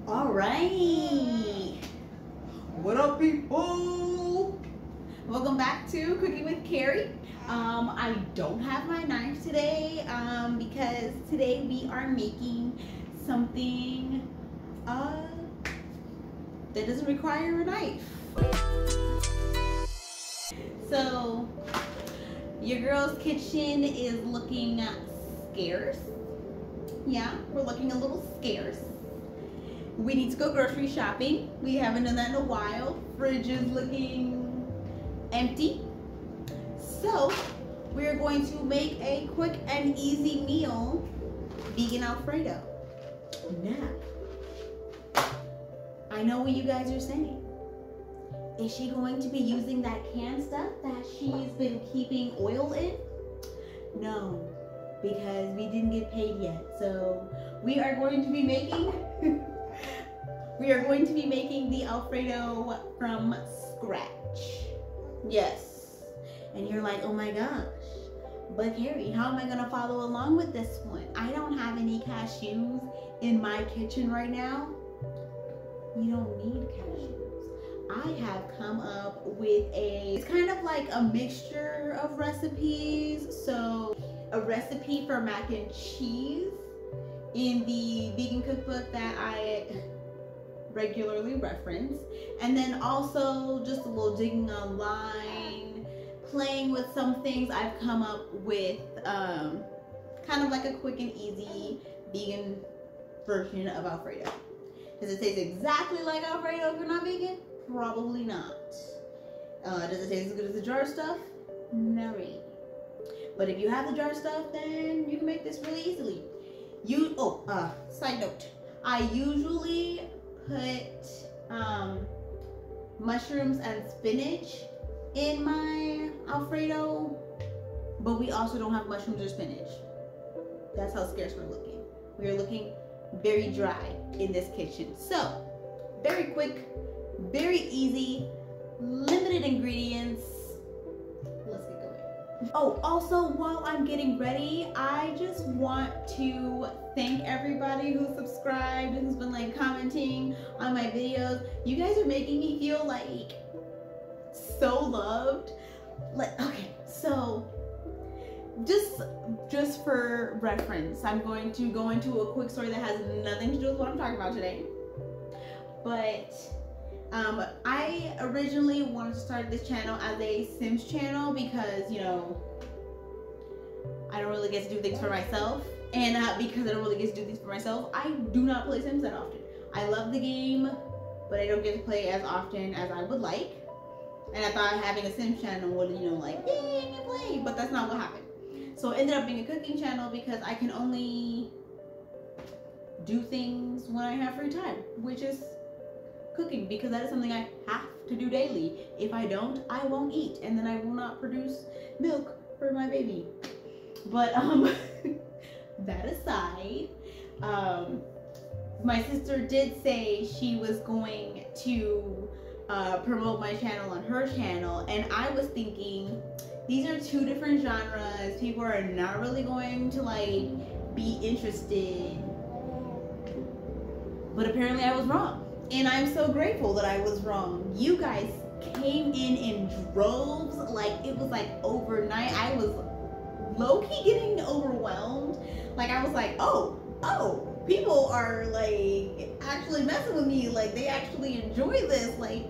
All right. What up, people? Welcome back to Cooking with Carrie. I don't have my knife today because today we are making something that doesn't require a knife. So your girl's kitchen is looking scarce. Yeah, we're looking a little scarce. We need to go grocery shopping. We haven't done that in a while. Fridge is looking empty. So we're going to make a quick and easy meal, vegan Alfredo. Now, I know what you guys are saying. Is she going to be using that canned stuff that she's been keeping oil in? No, because we didn't get paid yet. So we are going to be making the Alfredo from scratch. Yes. And you're like, oh my gosh, but Carrie, how am I gonna follow along with this one? I don't have any cashews in my kitchen right now. You don't need cashews. I have come up with it's kind of like a mixture of recipes. So a recipe for mac and cheese in the vegan cookbook that I regularly reference, and then also just a little digging online, playing with some things I've come up with, kind of like a quick and easy vegan version of Alfredo. Does it taste exactly like Alfredo if you're not vegan? Probably not. Does it taste as good as the jar stuff? Not really. But if you have the jar stuff, then you can make this really easily. Side note, I usually put mushrooms and spinach in my Alfredo, but we also don't have mushrooms or spinach. That's how scarce we're looking. We're looking very dry in this kitchen. So, very quick, very easy, limited ingredients. Let's get going. Oh, also, while I'm getting ready, I just want to thank everybody who subscribed and who's been like commenting on my videos. You guys are making me feel like so loved. Like, okay, so just for reference, I'm going to go into a quick story that has nothing to do with what I'm talking about today. But I originally wanted to start this channel as a Sims channel because, you know, I don't really get to do things for myself. And because I don't really get to do things for myself, I do not play Sims that often. I love the game, but I don't get to play as often as I would like. And I thought having a Sims channel would, you know, like, yay, you play, but that's not what happened. So it ended up being a cooking channel because I can only do things when I have free time, which is cooking, because that is something I have to do daily. If I don't, I won't eat, and then I will not produce milk for my baby. But that aside, my sister did say she was going to promote my channel on her channel, and I was thinking these are two different genres. People are not really going to like be interested, but apparently I was wrong. And I'm so grateful that I was wrong. You guys came in droves. Like, it was like overnight. I was low-key getting overwhelmed. Like, I was like, oh, people are like actually messing with me. Like, they actually enjoy this. Like,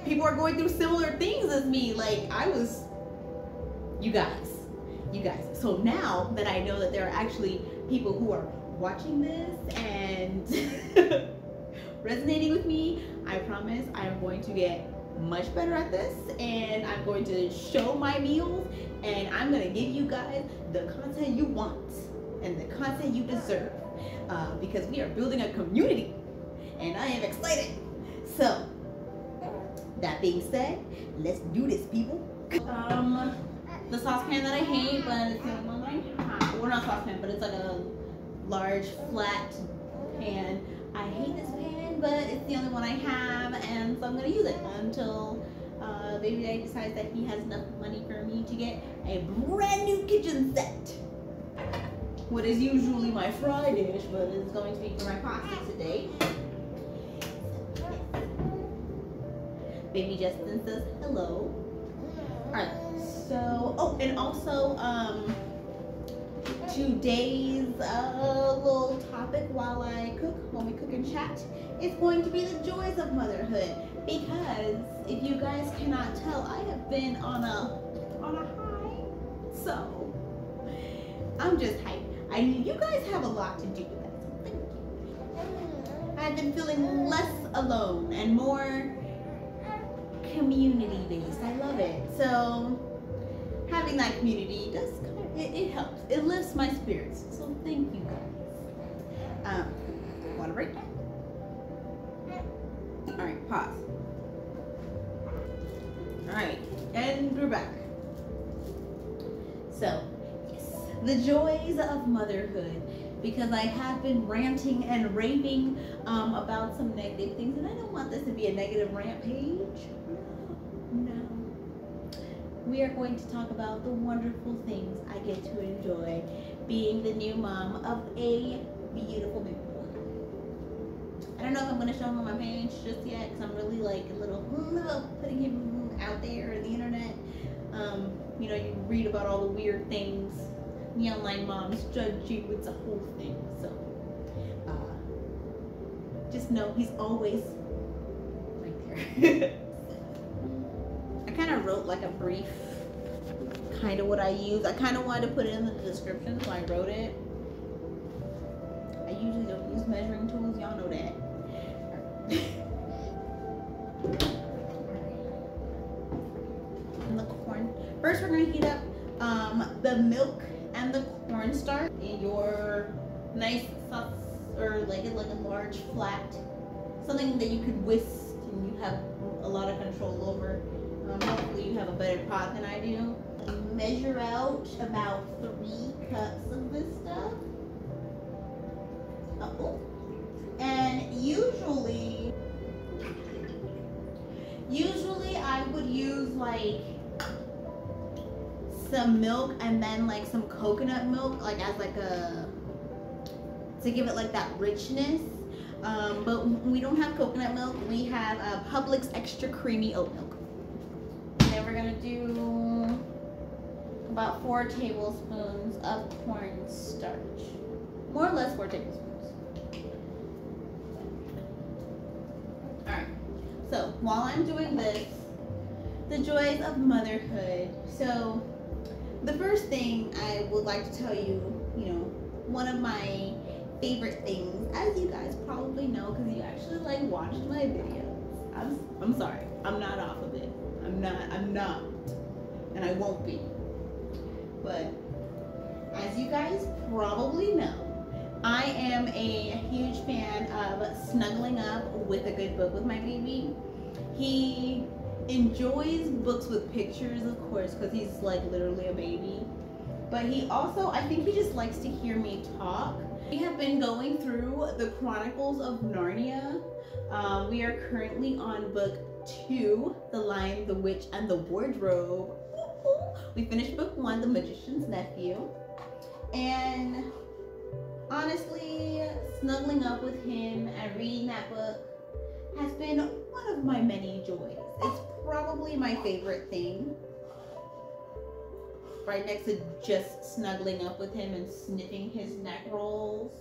people are going through similar things as me. Like, you guys. So now that I know that there are actually people who are watching this and resonating with me, I promise I'm going to get much better at this, and I'm going to show my meals, and I'm going to give you guys the content you want and the content you deserve, because we are building a community and I am excited. So that being said, let's do this, people. The saucepan that I hate, but it's the only one that I have. Well, not saucepan, but it's like a large flat pan. I hate this pan, but it's the only one I have, and so I'm gonna use it until baby daddy decides that he has enough money for me to get a brand new kitchen set. what is usually my fried dish, but it's going to be for my pasta today. Baby Justin says hello. Alright, so, oh, and also, today's little topic while I cook, when we cook and chat, is going to be the joys of motherhood. Because if you guys cannot tell, I have been on a high. So I'm just hyped. You guys have a lot to do with that. So thank you. I've been feeling less alone and more community based. I love it. So having that community does it helps. It lifts my spirits. So thank you guys. Want a break? All right, pause. All right, and we're back. So, yes, the joys of motherhood, because I have been ranting and raving about some negative things, and I don't want this to be a negative rant page. No. We are going to talk about the wonderful things I get to enjoy being the new mom of a beautiful baby boy. I don't know if I'm going to show him on my page just yet, because I'm really like a little putting him out there in the internet. You know, you read about all the weird things. The online moms judge you. It's a whole thing. So, just know he's always right there. I kind of wrote like a brief, kind of what I use. I kind of wanted to put it in the description, so I wrote it. I usually don't use measuring tools. Y'all know that. And the corn. First, we're gonna heat up the milk and the cornstarch in your nice sauce, or like a large flat, something that you could whisk and you have a lot of control over. Hopefully, you have a better pot than I do. Measure out about 3 cups of this stuff. And usually I would use like some milk and then like some coconut milk, like as like to give it like that richness. But we don't have coconut milk. We have Publix extra creamy oat milk. And then we're gonna do about 4 tablespoons of cornstarch, more or less 4 tablespoons. All right. So while I'm doing this, the joys of motherhood. So the first thing I would like to tell you, you know, one of my favorite things, as you guys probably know, because you actually like watched my videos. I'm sorry, I'm not off of it. I'm not, and I won't be. But as you guys probably know, I am a huge fan of snuggling up with a good book with my baby. He enjoys books with pictures, of course, because he's like literally a baby. But he also, I think he just likes to hear me talk. We have been going through the Chronicles of Narnia. We are currently on book 2, The Lion, the Witch, and the Wardrobe. We finished book 1, The Magician's Nephew. And honestly, snuggling up with him and reading that book has been one of my many joys. It's probably my favorite thing. Right next to just snuggling up with him and sniffing his neck rolls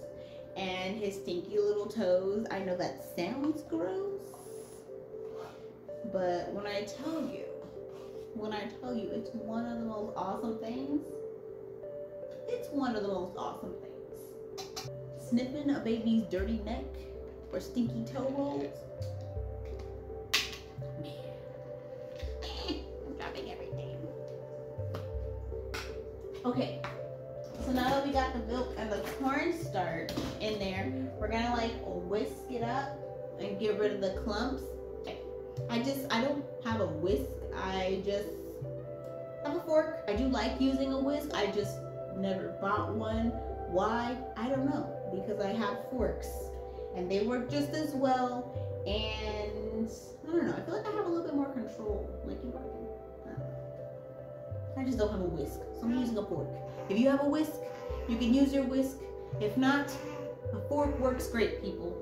and his stinky little toes. I know that sounds gross, but when I tell you it's one of the most awesome things, it's one of the most awesome things. Sniffing a baby's dirty neck or stinky toe rolls. I'm dropping everything. Okay, so now that we got the milk and the cornstarch in there, we're gonna like whisk it up and get rid of the clumps. Okay. I don't have a whisk. I just have a fork. I do like using a whisk. I just never bought one. Why? I don't know. Because I have forks and they work just as well. And I don't know. I feel like I have a little bit more control. Like you working. I just don't have a whisk, so I'm using a fork. If you have a whisk, You can use your whisk. If not, a fork works great, people.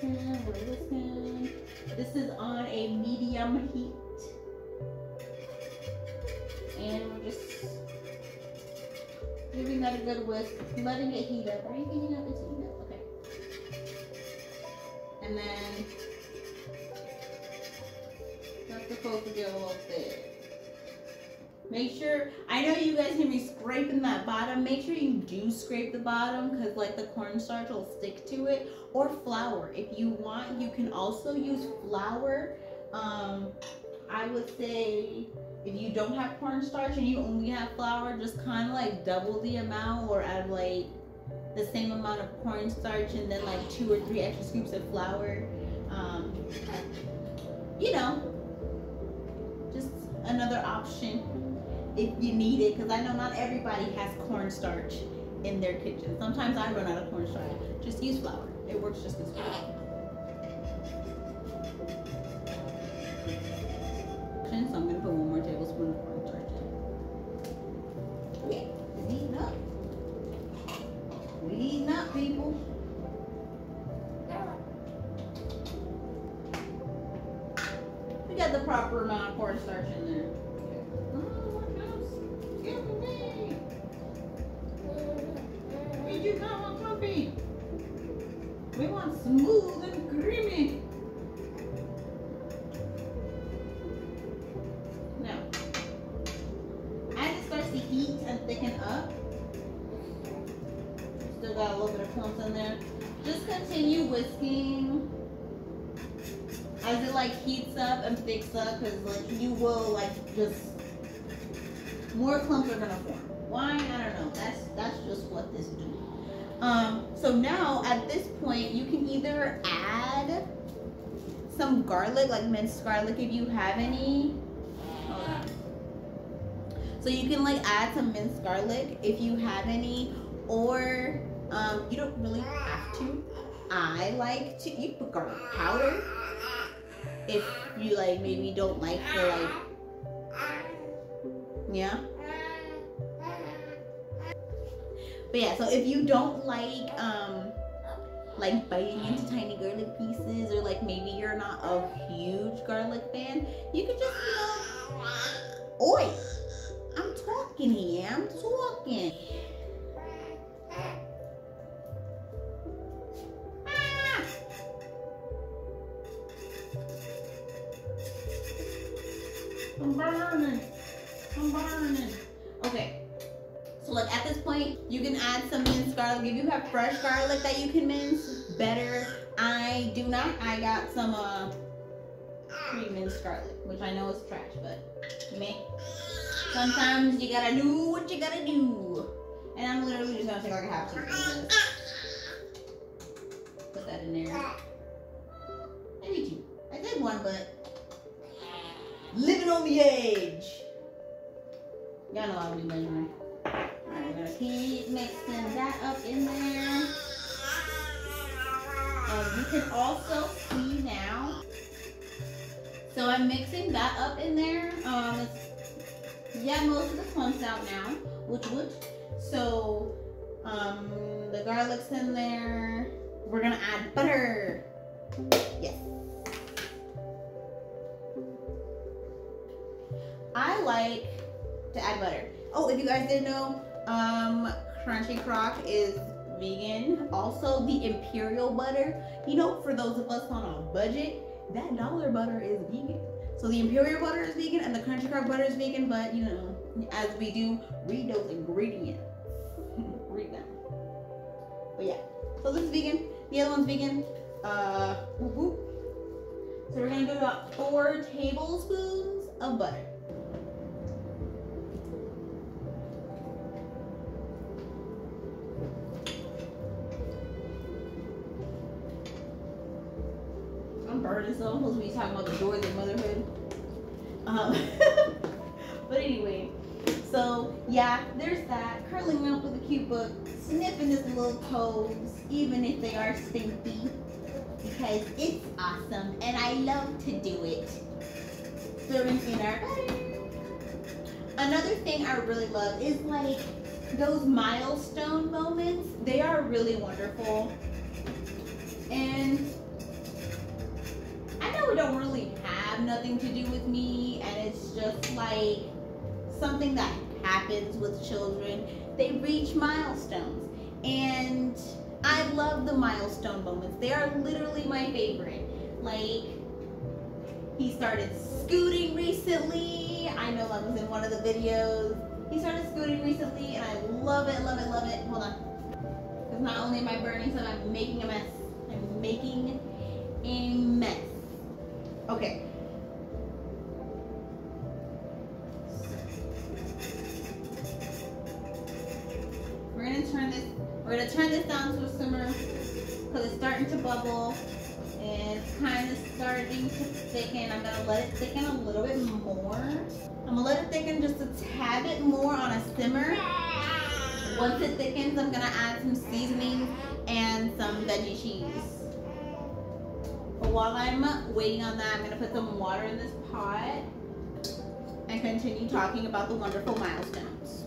We're whisking. This is on a medium heat. And we're just giving that a good whisk, letting it heat up. Are you heating up? It's heating up. Okay. And then let the cocoa get a little thick. Make sure, I know you guys can be scraping that bottom. Make sure you do scrape the bottom because like the cornstarch will stick to it. Or flour. If you want, you can also use flour. I would say if you don't have cornstarch and you only have flour, just kind of like double the amount or add like the same amount of cornstarch and then like 2 or 3 extra scoops of flour. You know, just another option if you need it, because I know not everybody has cornstarch in their kitchen. Sometimes I run out of cornstarch. Just use flour. It works just as well. So I'm going to put 1 more tablespoon of cornstarch in. Okay, it's heating up. We're heating up, people. We got the proper amount of cornstarch in there. You don't want fluffy. We want smooth and creamy. Now, as it starts to heat and thicken up, still got a little bit of clumps in there. Just continue whisking as it like heats up and thicks up, because like you will like just more clumps are gonna form. Why? I don't know. That's just what this do. So now at this point, you can either add some garlic, like minced garlic if you have any. Hold on. So you can like add some minced garlic if you have any, or you don't really have to. I like to, you put garlic powder if you like maybe don't like the like, yeah. But yeah, so if you don't like biting into tiny garlic pieces, or like maybe you're not a huge garlic fan, you could just, you know, oi, I'm talking here, I'm talking. I'm burning. Okay. So like at this point, you can add some minced garlic. If you have fresh garlic that you can mince, better. I do not. I got some pre-minced garlic, which I know is trash, but me. Sometimes you gotta do what you gotta do. And I'm literally just gonna take like a half teaspoon of this. Put that in there. Maybe 2. I did 1, but living on the edge. Y'all know I'll be measuring. Alright, we're gonna keep mixing that up in there. You can also see now. So I'm mixing that up in there. Yeah, most of the clumps out now. Which. So the garlic's in there. We're gonna add butter. Yes. I like to add butter. Oh, if you guys didn't know, Crunchy Crock is vegan. Also, the Imperial butter. You know, for those of us on a budget, that dollar butter is vegan. So the Imperial butter is vegan and the Crunchy Crock butter is vegan, but you know, as we do, read those ingredients. Read them. But yeah, so this is vegan. The other one's vegan. So we're gonna do about 4 tablespoons of butter. Burning, so I'm supposed to be talking about the joys of motherhood. But anyway, so yeah, there's that. Curling up with a cute book, sniffing his little toes, even if they are stinky, because it's awesome and I love to do it. Stirring in our butter. Another thing I really love is like those milestone moments. They are really wonderful. And I know it don't really have nothing to do with me, and it's just like something that happens with children. They reach milestones, and I love the milestone moments. They are literally my favorite. Like, he started scooting recently. I know that was in one of the videos. He started scooting recently, and I love it, love it, love it. Hold on. Because not only am I burning some, I'm making a mess. I'm making a mess. Okay. We're gonna turn this down to a simmer because it's starting to bubble and it's kind of starting to thicken. I'm gonna let it thicken a little bit more. I'm gonna let it thicken just a tad bit more on a simmer. Once it thickens, I'm gonna add some seasoning and some veggie cheese. But while I'm waiting on that, I'm gonna put some water in this pot and continue talking about the wonderful milestones.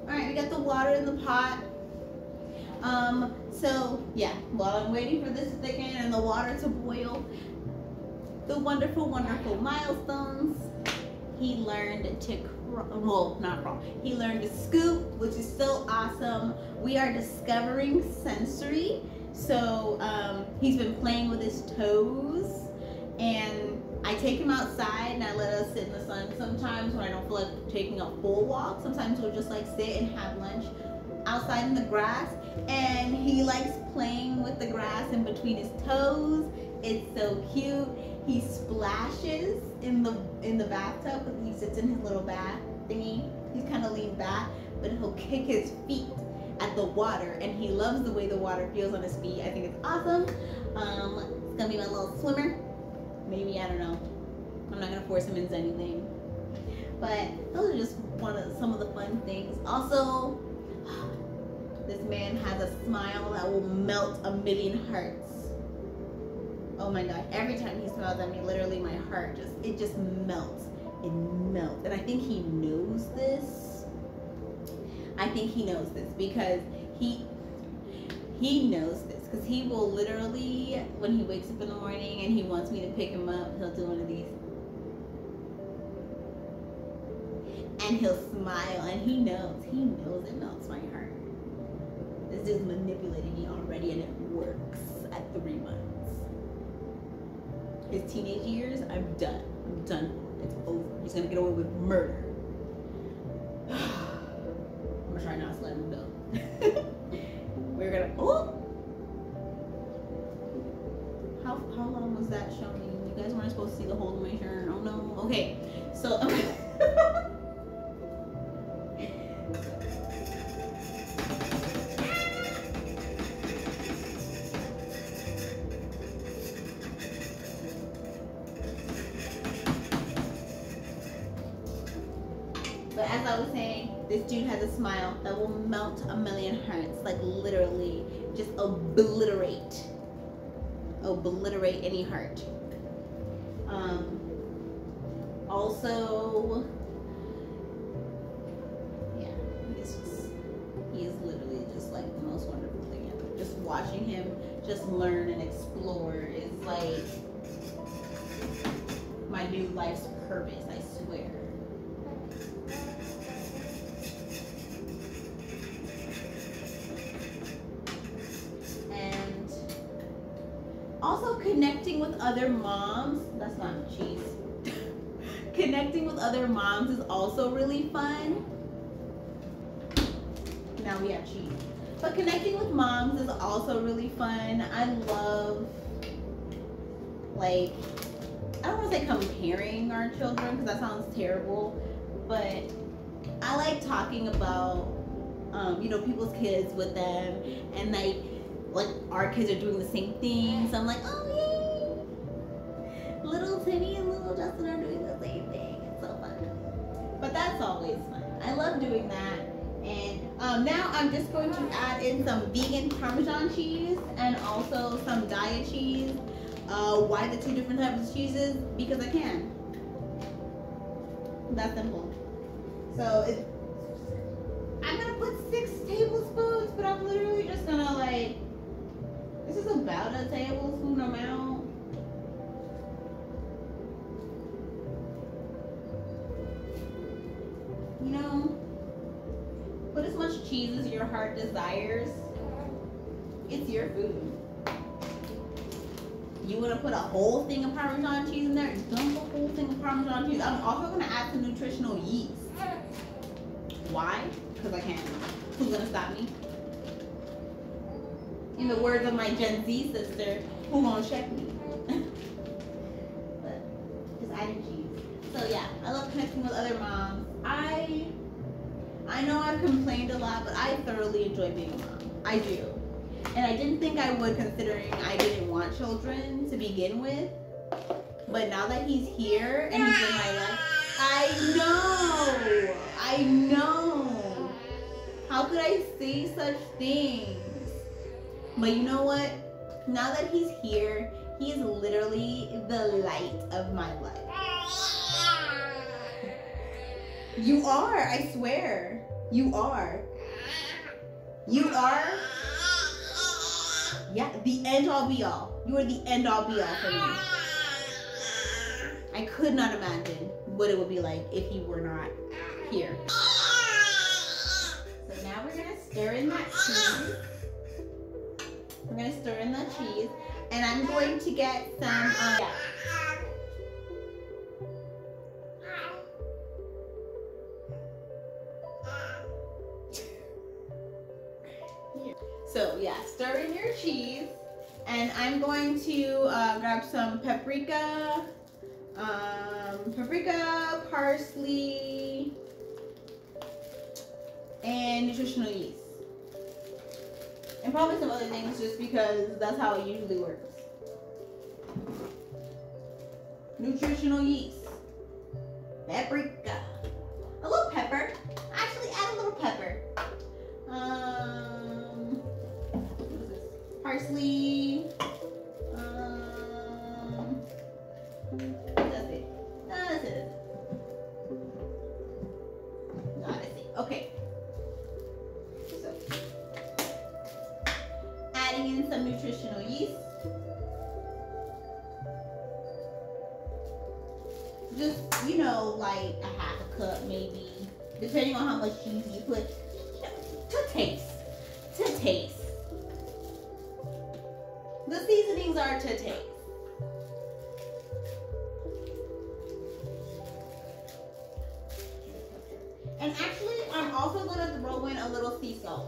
Alright, we got the water in the pot. So yeah, while I'm waiting for this to thicken and the water to boil, the wonderful, wonderful milestones. He learned to well, not crawl. He learned to scoop, which is so awesome. We are discovering sensory. So he's been playing with his toes, and I take him outside and I let us sit in the sun. Sometimes when I don't feel like taking a full walk, sometimes we'll just like sit and have lunch outside in the grass, and he likes playing with the grass in between his toes. It's so cute. He splashes in the bathtub because he sits in his little bath thingy. He's kind of leaned back, but he'll kick his feet at the water, and he loves the way the water feels on his feet. I think it's awesome. It's gonna be my little swimmer. Maybe, I don't know. I'm not gonna force him into anything. But those are just some of the fun things. Also, this man has a smile that will melt a million hearts. Oh my God, every time he smiles at me, literally my heart just melts. It melts. And I think he knows this. I think he knows this because he knows this because he will literally, when he wakes up in the morning and he wants me to pick him up, he'll do one of these. And he'll smile, and he knows it melts my heart. This dude's manipulating me already, and it works at 3 months. His teenage years, I'm done. It's over. He's gonna get away with murder. I'm gonna try not to let him go. We're gonna, oh! How long was that showing? You guys weren't supposed to see the hole in my shirt. Oh no. Okay, so, but as I was saying, this dude has a smile that will melt a million hearts. Like literally, just obliterate any heart. Also, yeah, he is literally just like the most wonderful thing ever. Just watching him just learn and explore is like my new life's purpose, I swear. And also connecting with other moms, that's not cheese. Connecting with other moms is also really fun. Now we have cheese. But connecting with moms is also really fun. I love, like, I don't want to say comparing our children because that sounds terrible, but I like talking about, you know, people's kids with them, and like our kids are doing the same thing. So I'm like, oh yay! Little Timmy and little Justin are doing the same thing. It's so fun. But that's always fun. I love doing that, and Now I'm just going to add in some vegan Parmesan cheese and also some diet cheese. Why the two different types of cheeses? Because I can. That's simple. So I'm gonna put 6 tablespoons, but I'm literally just gonna like, this is about a tablespoon amount. You know, put as much cheese as your heart desires. It's your food. You want to put a whole thing of Parmesan cheese in there? Dump a whole thing of Parmesan cheese. I'm also going to add some nutritional yeast. Why? Because I can. Who's going to stop me? In the words of my Gen Z sister, who going to check me? But just adding cheese. So yeah, I love connecting with other moms. I know I've complained a lot, but I thoroughly enjoy being a mom. I do. And I didn't think I would, considering I didn't want children to begin with. But now that he's here and he's in my life, I know. How could I say such things? But you know what? Now that he's here, he is literally the light of my life. You are, I swear. You are. You are. Yeah, the end all be all. You are the end all be all for me. I could not imagine what it would be like if he were not here. So now we're gonna stir in that cheese. We're gonna stir in that cheese, and I'm going to get some. So yeah, stir in your cheese, and I'm going to grab some paprika, parsley, and nutritional yeast, and probably some other things just because that's how it usually works. Nutritional yeast, paprika, a little pepper. Actually, add a little pepper. Parsley. That's it. That's it. No, that's it. Okay. So, adding in some nutritional yeast. Just, you know, like a half a cup maybe, depending on how much cheese you put. To taste. To taste. The seasonings are to taste. And actually, I'm also going to throw in a little sea salt.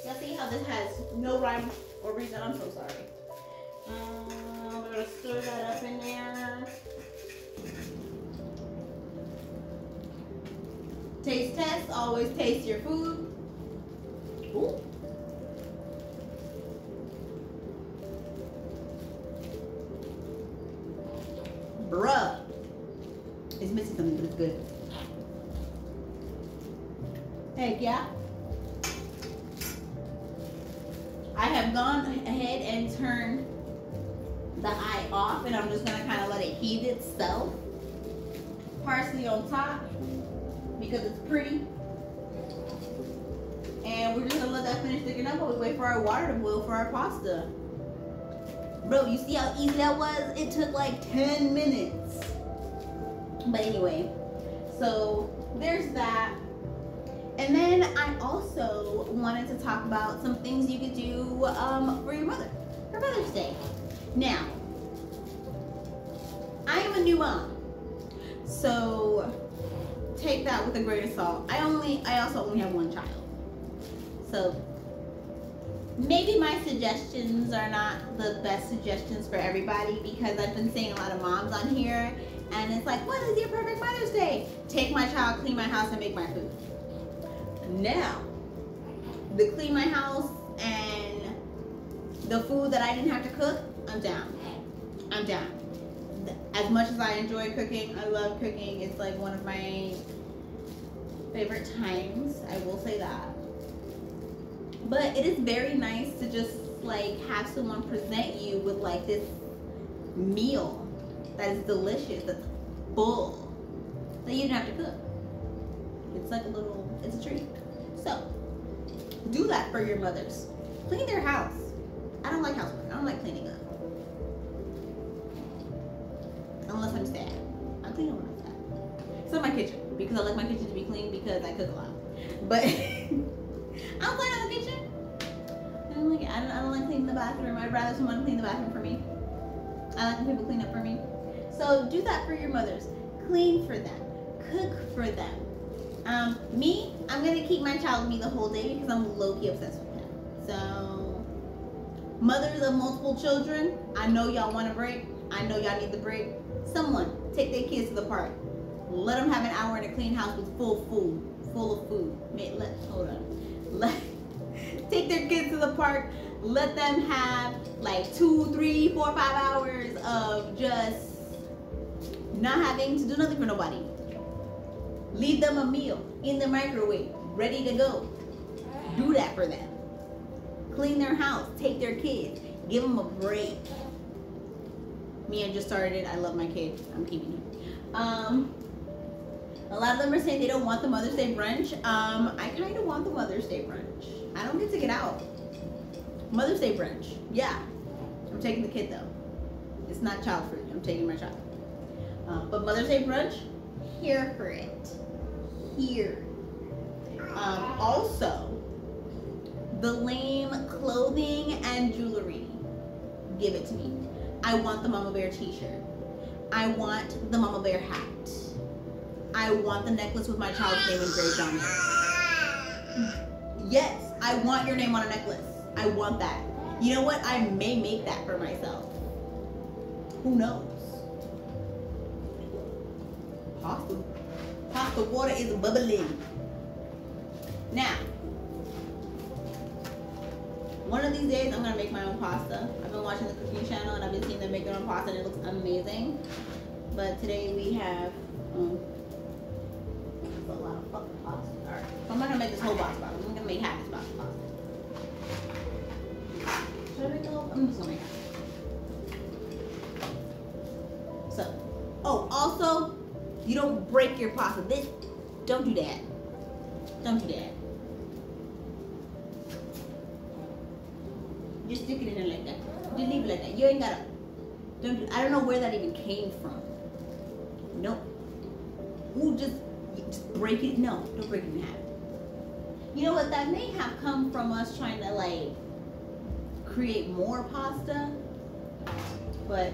Y'all see how this has no rhyme or reason? I'm so sorry. We're going to stir that up in there. Taste test, always taste your food. Ooh. Bruh. It's missing something, but it's good. Heck yeah. I have gone ahead and turned the eye off, and I'm just gonna kind of let it heat itself. Parsley on top, because it's pretty. And we're just gonna let that finish thickening up while we wait for our water to boil for our pasta. Bro, you see how easy that was? It took like 10 minutes. But anyway, so there's that. And then I also wanted to talk about some things you could do for your mother, for Mother's Day. Now, I am a new mom, so take that with a grain of salt. I also only have one child. So maybe my suggestions are not the best suggestions for everybody, because I've been seeing a lot of moms on here and it's like, what is your perfect Mother's Day? Take my child, clean my house, and make my food. Now, the clean my house and the food that I didn't have to cook, I'm down. I'm down. As much as I enjoy cooking, I love cooking. It's like one of my favorite times. I will say that. But it is very nice to just like have someone present you with like this meal that is delicious, that's full, that you didn't have to cook. It's like a little, it's a treat. So do that for your mothers. Clean their house. I don't like housework. I don't like cleaning up. Unless I'm sad. I clean up when I'm sad. Except my kitchen, because I like my kitchen to be clean because I cook a lot. But I don't clean out the kitchen. I don't like it. I don't like cleaning the bathroom. I'd rather someone clean the bathroom for me. I like when people clean up for me. So do that for your mothers. Clean for them. Cook for them. Me, I'm gonna keep my child with me the whole day because I'm low-key obsessed with him. So mothers of multiple children, I know y'all want a break. I know y'all need the break. Someone take their kids to the park. Let them have an hour in a clean house with full of food. Take their kids to the park. Let them have like 2, 3, 4, 5 hours of just not having to do nothing for nobody. Leave them a meal in the microwave, ready to go. Do that for them. Clean their house. Take their kids. Give them a break. Me, I just started it. I love my kid. I'm keeping him. A lot of them are saying they don't want the Mother's Day brunch. I kind of want the Mother's Day brunch. I don't get to get out. Mother's Day brunch. Yeah. I'm taking the kid though. It's not child free. I'm taking my child. But Mother's Day brunch, here for it. Here. Also, the lame clothing and jewelry. Give it to me. I want the Mama Bear t-shirt. I want the Mama Bear hat. I want the necklace with my child's name engraved on it. Yes, I want your name on a necklace. I want that. You know what? I may make that for myself. Who knows? Pasta water is bubbling. Now, one of these days I'm gonna make my own pasta. I've been watching the cooking channel and I've been seeing them make their own pasta and it looks amazing. But today we have a lot of fucking pasta. Alright, so I'm not gonna make this whole box of pasta. I'm gonna make half this box of pasta. Should I make the whole? I'm just gonna make half. So, oh, also, you don't break your pasta. Don't do that. Don't do that. Just stick it in there like that. Just leave it like that. You ain't gotta. I don't know where that even came from. Nope. Ooh, just break it. No, don't break it in half. You know what? That may have come from us trying to like create more pasta, but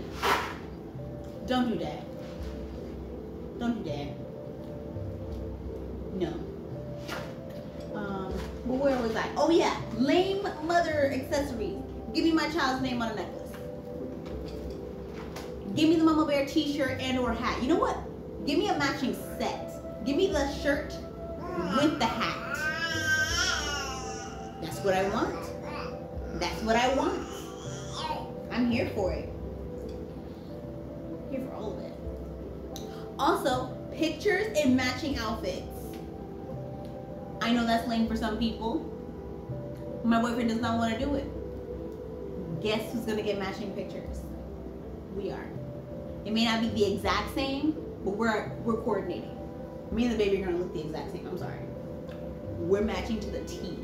don't do that. Don't do that. No. But where was I? Oh yeah, lame mother accessories. Give me my child's name on a necklace. Give me the Mama Bear t-shirt and or hat. You know what? Give me a matching set. Give me the shirt with the hat. That's what I want. That's what I want. I'm here for it. Here for all of it. Also, pictures in matching outfits. I know that's lame for some people. My boyfriend does not want to do it. Guess who's gonna get matching pictures? We are. It may not be the exact same, but we're coordinating. Me and the baby are gonna look the exact same. I'm sorry. We're matching to the T.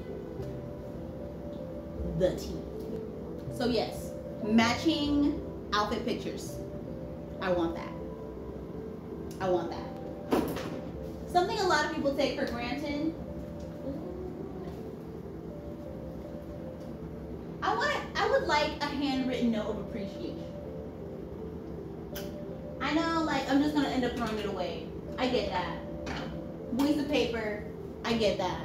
The T. So yes, matching outfit pictures. I want that. I want that. Something a lot of people take for granted. I would like a handwritten note of appreciation. I know, like, I'm just gonna end up throwing it away. I get that. Piece of paper, I get that.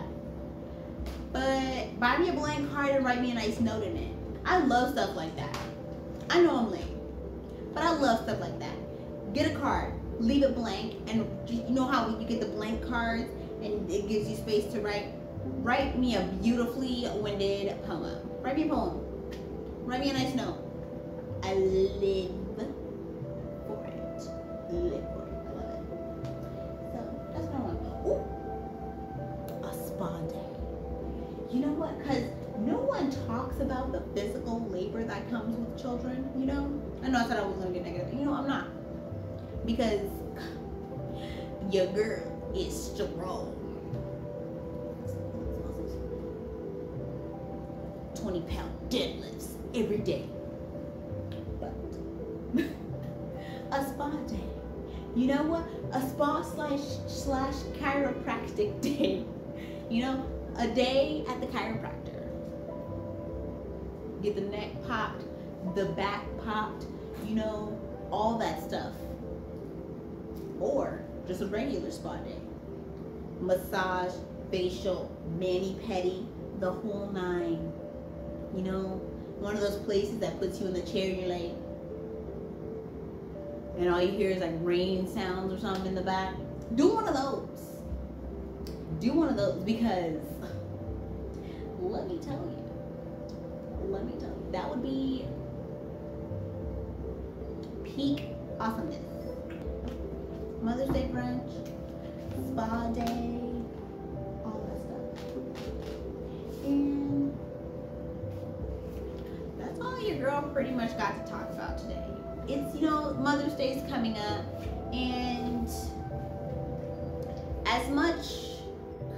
But buy me a blank card and write me a nice note in it. I love stuff like that. I know I'm lame, but I love stuff like that. Get a card, leave it blank, and you know how you get the blank cards and it gives you space to write? Write me a beautifully winded poem. Write me a poem. Write me a nice note. I live liquid. I love it. So that's what I want. Ooh, a spa day. You know what? Because no one talks about the physical labor that comes with children, you know? I know I said I was going to get negative. You know, I'm not. Because your girl is strong. 20-pound deadlifts every day. But a spa day. You know what? A spa slash chiropractic day. You know, a day at the chiropractor. Get the neck popped, the back popped, you know, all that stuff. Or just a regular spa day. Massage, facial, mani-pedi, the whole nine. You know, one of those places that puts you in the chair and you're like, and all you hear is like rain sounds or something in the back. Do one of those. Do one of those, because let me tell you, that would be peak awesomeness. Mother's Day brunch, spa day, all that stuff. And that's all your girl pretty much got to talk about today. It's, you know, Mother's Day is coming up, and as much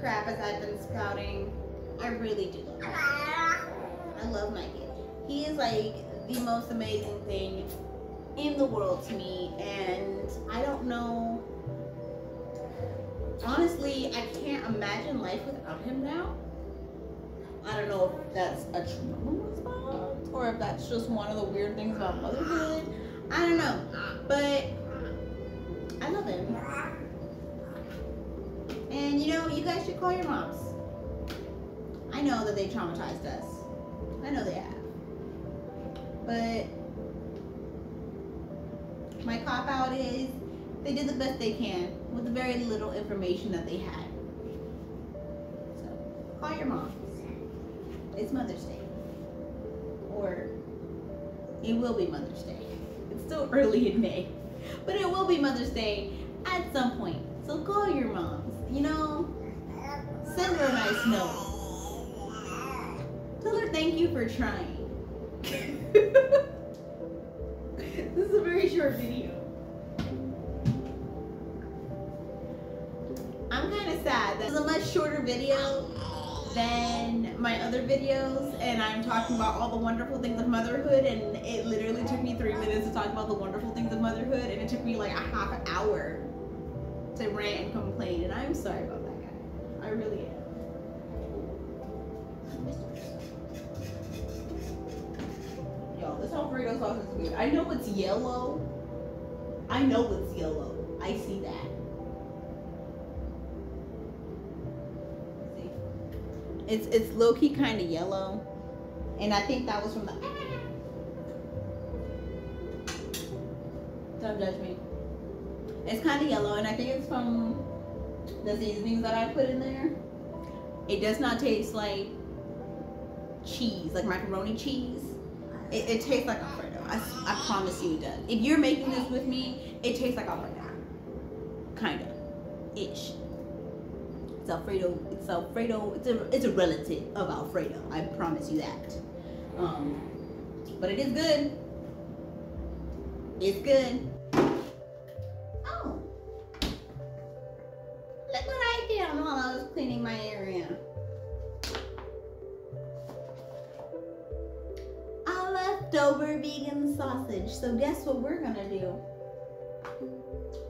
crap as I've been spouting, I really do love him. I love my kid. He is like the most amazing thing in the world to me, and I don't know, honestly, I can't imagine life without him now. I don't know if that's a trauma response or if that's just one of the weird things about motherhood. I don't know, but I love him. And you know, you guys should call your moms. I know that they traumatized us. I know they have. But my cop out is they did the best they can with the very little information that they had. So call your moms. It's Mother's Day. Or it will be Mother's Day. It's still early in May. But it will be Mother's Day at some point. So call your moms. You know, send her a nice note. Tell her thank you for trying. This is a very short video. I'm kind of sad. This is a much shorter video than my other videos, and I'm talking about all the wonderful things of motherhood, and it literally took me 3 minutes to talk about the wonderful things of motherhood, and it took me like a half an hour to rant and complain, and I'm sorry about that, guy. I really am. Yo, this Alfredo sauce is weird. I know it's yellow. I know it's yellow. I see that. See? It's low-key kind of yellow. And I think that was from the... Don't judge me. It's kind of yellow, and I think it's from the seasonings that I put in there. It does not taste like cheese, like macaroni cheese. It tastes like Alfredo. I promise you it does. If you're making this with me, it tastes like Alfredo. Kinda. Ish. It's Alfredo. It's Alfredo. It's a relative of Alfredo. I promise you that. But it is good. It's good. Oh. Look what I found while I was cleaning my area. Leftover vegan sausage. So guess what we're gonna do?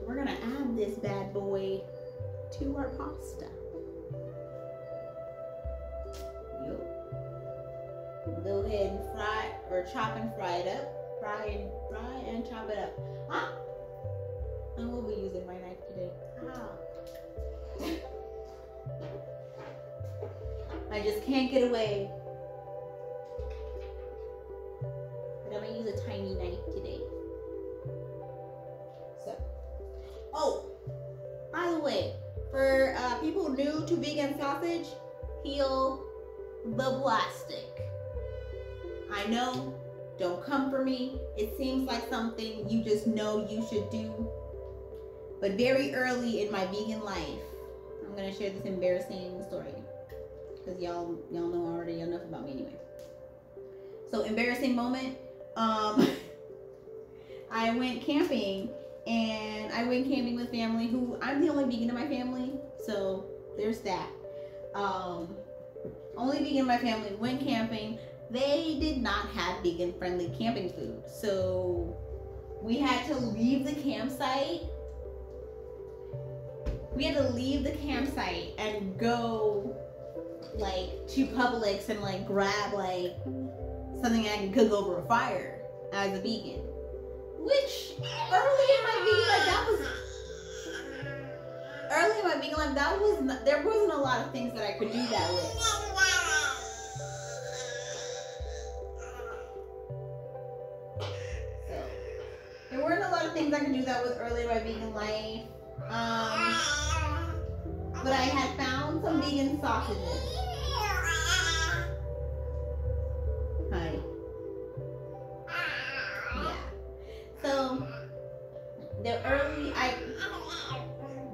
We're gonna add this bad boy to our pasta. Yup. Go ahead and fry or chop and fry it up. Fry and chop it up. Huh? I will be using my knife today. I just can't get away. I'm gonna use a tiny knife today. So, oh, by the way, for people new to vegan sausage, peel the plastic. I know, don't come for me. It seems like something you just know you should do. But very early in my vegan life, I'm gonna share this embarrassing story because y'all know already enough about me anyway. So embarrassing moment. I went camping, and I went camping with family who I'm the only vegan in my family, so there's that. Only vegan in my family. Went camping. They did not have vegan friendly camping food, so we had to leave the campsite. We had to leave the campsite and go like to Publix and like grab like something I can cook over a fire as a vegan. Which early in my vegan life, there wasn't a lot of things that I could do that with. So there weren't a lot of things I could do that with early in my vegan life. But I had found some vegan sausages. Hi. Yeah. So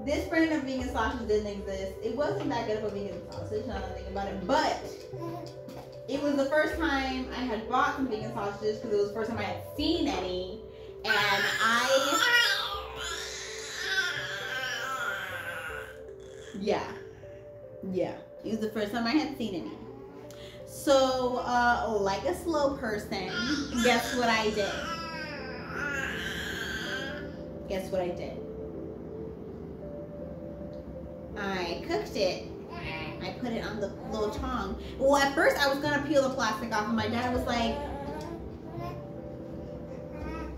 this brand of vegan sausage didn't exist. It wasn't that good of a vegan sausage, now that I think about it. But it was the first time I had bought some vegan sausages because it was the first time I had seen any, and it was the first time I had seen any. So, like a slow person, guess what I did? Guess what I did? I cooked it. I put it on the little tong. Well, at first I was gonna peel the plastic off, and my dad was like,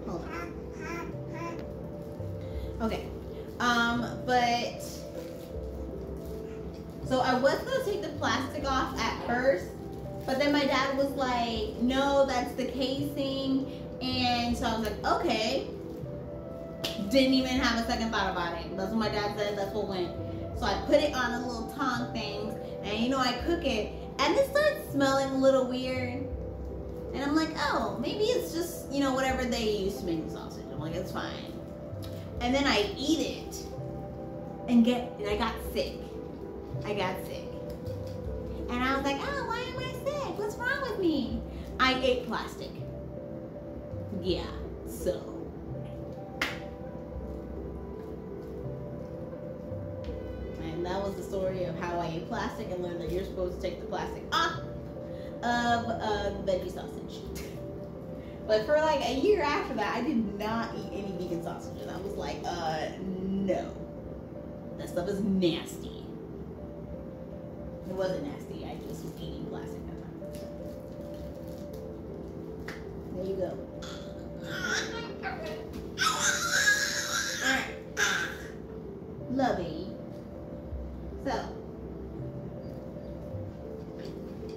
hold on. Okay. But so I was gonna take the plastic off at first, but then my dad was like, no, that's the casing. And so I was like, okay. Didn't even have a second thought about it. That's what my dad said, that's what went. So I put it on a little tong thing, and you know, I cook it, and it starts smelling a little weird. And I'm like, oh, maybe it's just, you know, whatever they use to make the sausage. I'm like, it's fine. And then I eat it, and I got sick. I got sick. And I was like, oh, why am I sick? What's wrong with me? I ate plastic. Yeah, so. And that was the story of how I ate plastic and learned that you're supposed to take the plastic off of veggie sausage. But for like a year after that, I did not eat any vegan sausages. I was like, no. That stuff is nasty. It wasn't nasty, I just was eating plastic at the time. There you go. Alright. Lovey. So,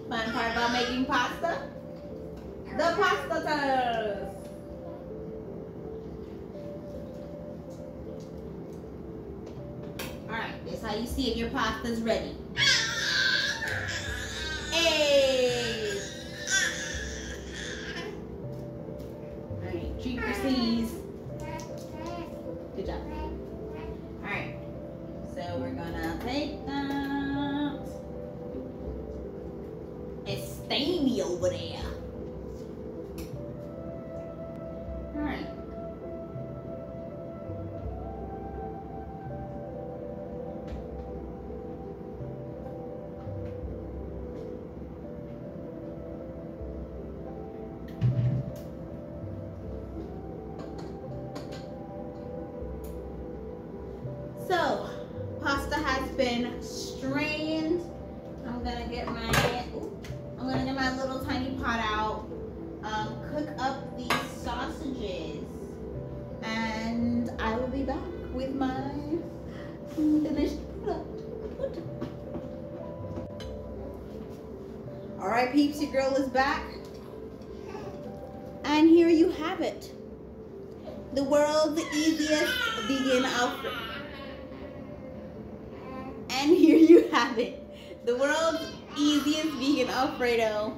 fun part about making pasta? The pasta toast. Alright, this is how you see if your pasta's ready. Hey! Alright, treat your C's. Good job. Alright, so we're gonna take that. It's steamy over there. Alright. So, pasta has been strained. I'm gonna get my little tiny pot out. Cook up these sausages, and I will be back with my finished product. All right, peeps, your girl is back, and here you have it. The world's easiest vegan Alfredo. And here you have it. The world's easiest vegan Alfredo